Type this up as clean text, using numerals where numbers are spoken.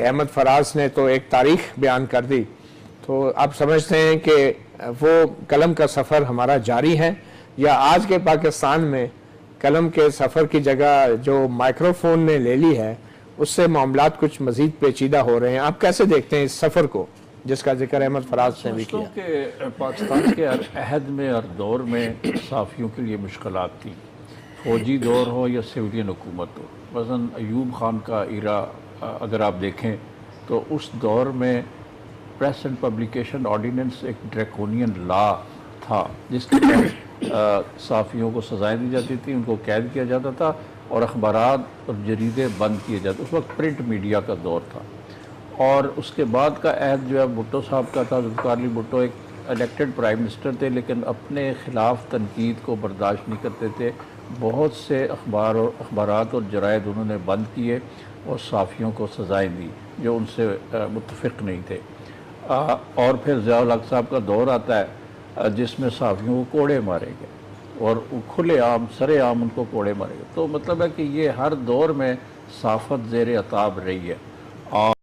احمد فراز نے تو ایک تاریخ بیان کر دی، تو آپ سمجھتے ہیں کہ وہ قلم کا سفر ہمارا جاری ہے، یا آج کے پاکستان میں قلم کے سفر کی جگہ جو مائکرو فون نے لے لی ہے اس سے معاملات کچھ مزید پیچیدہ ہو رہے ہیں؟ آپ کیسے دیکھتے ہیں اس سفر کو جس کا ذکر احمد فراز نے بھی کیا؟ سوچتا ہوں کہ پاکستان کے ہر عہد میں ہر دور میں صحافیوں کے لیے مشکلات تھیں، فوجی دور ہو یا سویلین حکومت ہو۔ مثلاً ایوب خان کا ایرا اگر آپ دیکھیں تو اس دور میں پریس اینڈ پبلیکیشن آرڈیننس ایک ڈریکونین لا تھا جس کے تحت صحافیوں کو سزائیں دی جاتی تھیں، ان کو قید کیا جاتا تھا اور اخبارات اور جریدے بند کیے جاتے۔ اس وقت پرنٹ میڈیا کا دور تھا، اور اس کے بعد کا عہد جو ہے بھٹو صاحب کا تھا۔ ذوالفقار علی بھٹو ایک الیکٹڈ پرائم منسٹر تھے، لیکن اپنے خلاف تنقید کو برداشت نہیں کرتے تھے۔ بہت سے اخبارات اور جرائد انہوں نے بند کیے اور صحافیوں کو سزائیں دی جو ان سے متفق نہیں تھے۔ اور پھر ضیاء الحق صاحب کا دور آتا ہے جس میں صحافیوں کو کوڑے مارے گئے، اور کھلے عام سرے عام ان کو کوڑے مارے گئے۔ تو مطلب ہے کہ یہ ہر دور میں صحافت زیر عتاب رہی ہے، اور